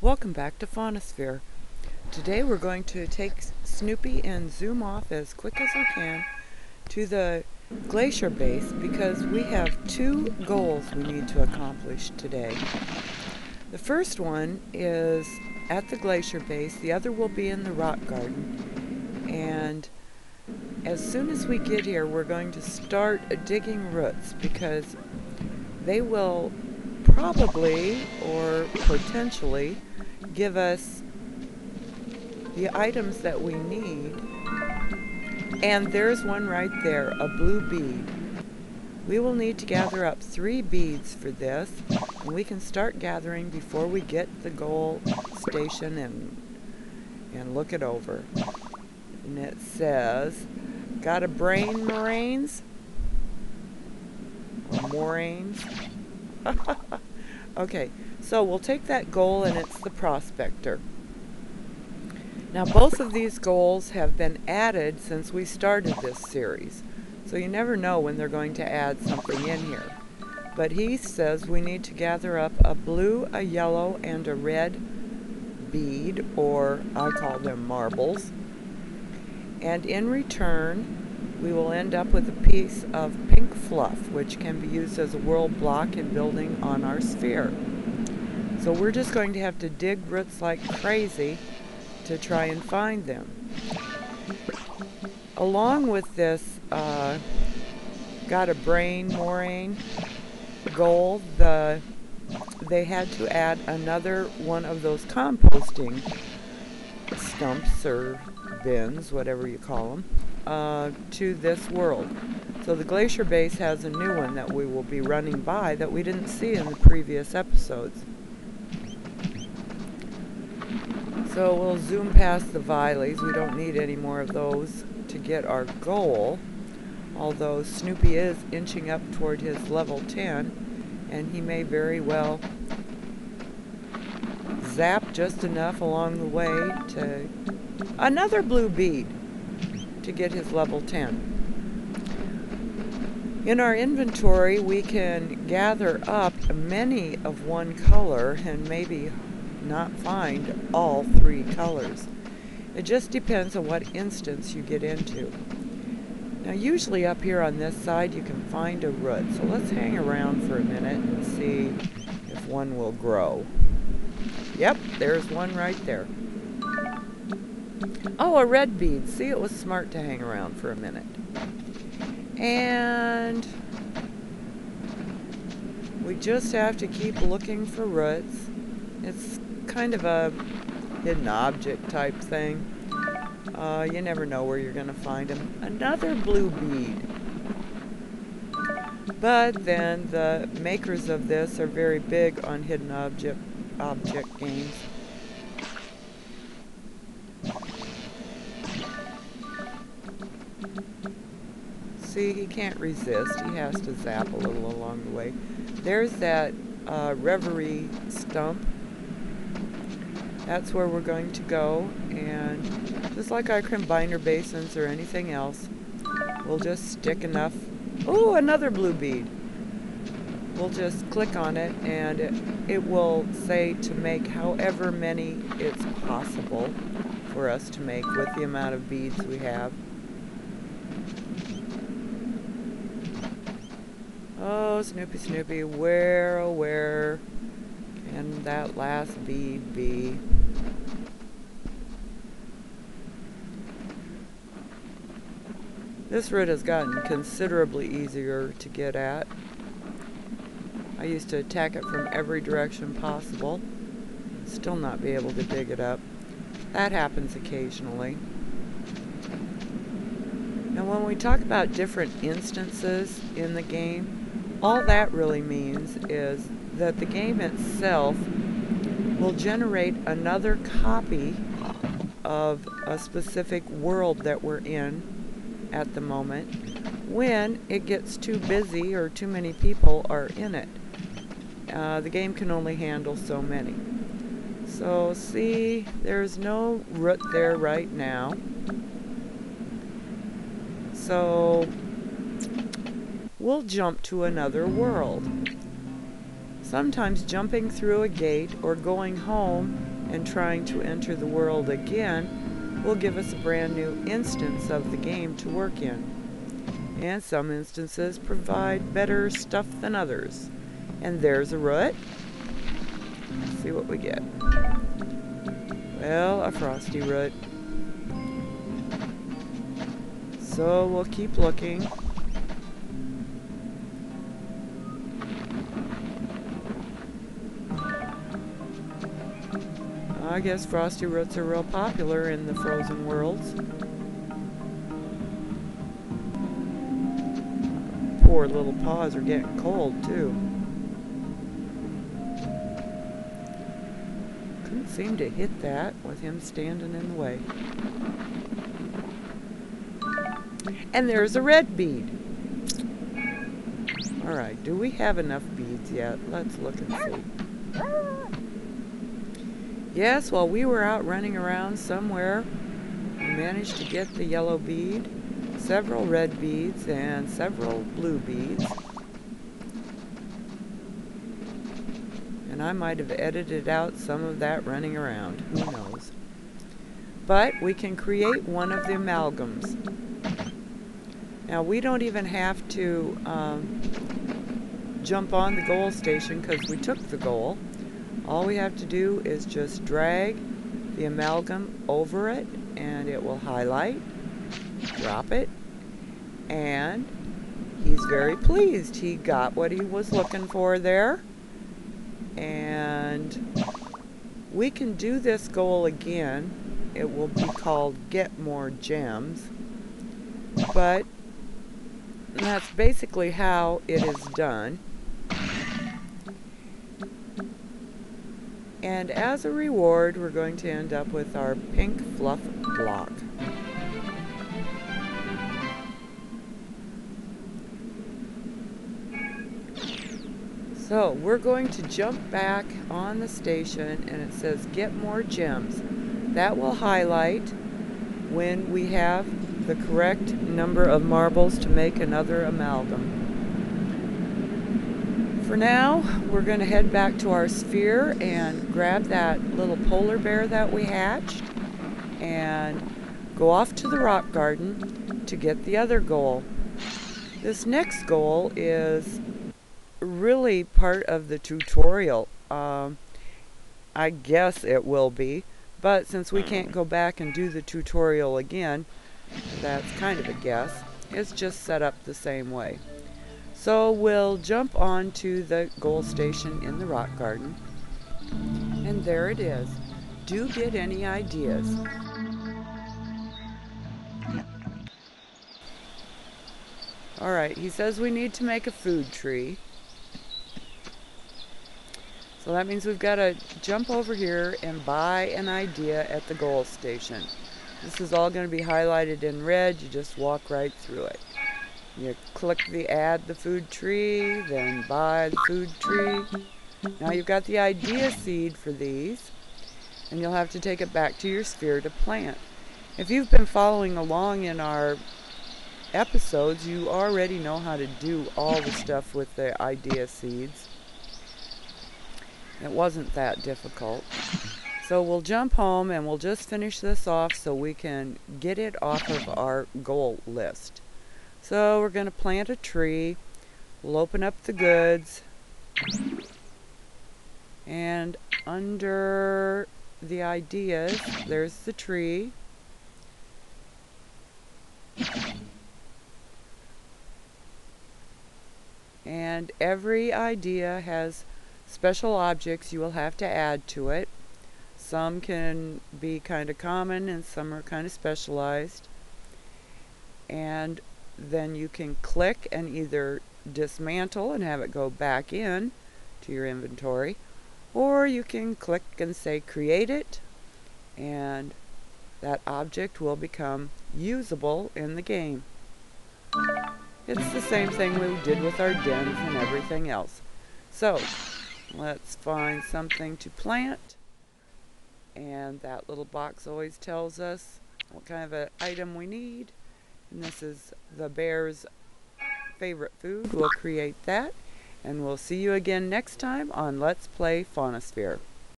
Welcome back to Faunasphere. Today we're going to take Snoopy and zoom off as quick as we can to the Glacier Base because we have two goals we need to accomplish today. The first one is at the Glacier Base, the other will be in the rock garden, and as soon as we get here we're going to start digging roots because they will probably or potentially give us the items that we need. And there's one right there, a blue bead. We will need to gather up 3 beads for this, and we can start gathering before we get the goal station and look it over. And it says, got a brain, moraines? Or moraines? Okay, so we'll take that goal, and it's the prospector. Now both of these goals have been added since we started this series, so you never know when they're going to add something in here. But he says we need to gather up a blue, a yellow, and a red bead, or I call them marbles. And in return, we will end up with a piece of pink fluff, which can be used as a world block in building on our sphere. So we're just going to have to dig roots like crazy to try and find them. Along with this got a brain moraine goal, they had to add another one of those composting stumps or bins, whatever you call them, to this world. So the Glacier Base has a new one that we will be running by that we didn't see in the previous episodes. So we'll zoom past the Vileys. We don't need any more of those to get our goal, although Snoopy is inching up toward his level 10, and he may very well zap just enough along the way to another blue bead to get his level 10. In our inventory, we can gather up many of one color and maybe not find all 3 colors. It just depends on what instance you get into. Now usually up here on this side you can find a root, so let's hang around for a minute and see if one will grow. Yep, there's one right there. Oh, a red bead. See, it was smart to hang around for a minute. And we just have to keep looking for roots. It's kind of a hidden object type thing. You never know where you're going to find them. Another blue bead. But then the makers of this are very big on hidden object games. See, he can't resist. He has to zap a little along the way. There's that reverie stump. That's where we're going to go, and just like our combiner basins or anything else, we'll just stick enough. Oh, another blue bead. We'll just click on it, and it will say to make however many it's possible for us to make with the amount of beads we have. Oh, Snoopy, Snoopy, where, oh where can that last bead be? This root has gotten considerably easier to get at. I used to attack it from every direction possible. Still not be able to dig it up. That happens occasionally. Now when we talk about different instances in the game, all that really means is that the game itself will generate another copy of a specific world that we're in at the moment when it gets too busy or too many people are in it. The game can only handle so many. So see, there's no root there right now. So we'll jump to another world. Sometimes jumping through a gate or going home and trying to enter the world again will give us a brand new instance of the game to work in. And some instances provide better stuff than others. And there's a root. Let's see what we get. Well, a frosty root. So we'll keep looking. I guess frosty roots are real popular in the frozen worlds. Poor little paws are getting cold too. Couldn't seem to hit that with him standing in the way. And there's a red bead. Alright, do we have enough beads yet? Let's look and see. Yes, while we were out running around somewhere, we managed to get the yellow bead, several red beads, and several blue beads. And I might have edited out some of that running around, who knows. But we can create one of the amalgams. Now we don't even have to jump on the goal station because we took the goal. All we have to do is just drag the amalgam over it and it will highlight, drop it, and he's very pleased. He got what he was looking for there. And we can do this goal again. It will be called Get More Gems. But that's basically how it is done. And as a reward, we're going to end up with our pink fluff block. So we're going to jump back on the station and it says Get More Gems. That will highlight when we have the correct number of marbles to make another amalgam. For now, we're going to head back to our sphere and grab that little polar bear that we hatched and go off to the rock garden to get the other goal. This next goal is really part of the tutorial. I guess it will be, but since we can't go back and do the tutorial again, that's kind of a guess. It's just set up the same way. So we'll jump on to the goal station in the rock garden. And there it is. Do get any ideas? Alright, he says we need to make a food tree. So that means we've got to jump over here and buy an idea at the goal station. This is all going to be highlighted in red. You just walk right through it. You click the add the food tree, then buy the food tree. Now you've got the idea seed for these, and you'll have to take it back to your sphere to plant. If you've been following along in our episodes, you already know how to do all the stuff with the idea seeds. It wasn't that difficult. So we'll jump home and we'll just finish this off so we can get it off of our goal list. So we're going to plant a tree. We'll open up the goods. And under the ideas, there's the tree. And every idea has special objects you will have to add to it. Some can be kind of common and some are kind of specialized. And then you can click and either dismantle and have it go back in to your inventory, or you can click and say create it, and that object will become usable in the game. It's the same thing we did with our dens and everything else. So let's find something to plant, and that little box always tells us what kind of an item we need. And this is the bear's favorite food. We'll create that, and we'll see you again next time on Let's Play Faunasphere.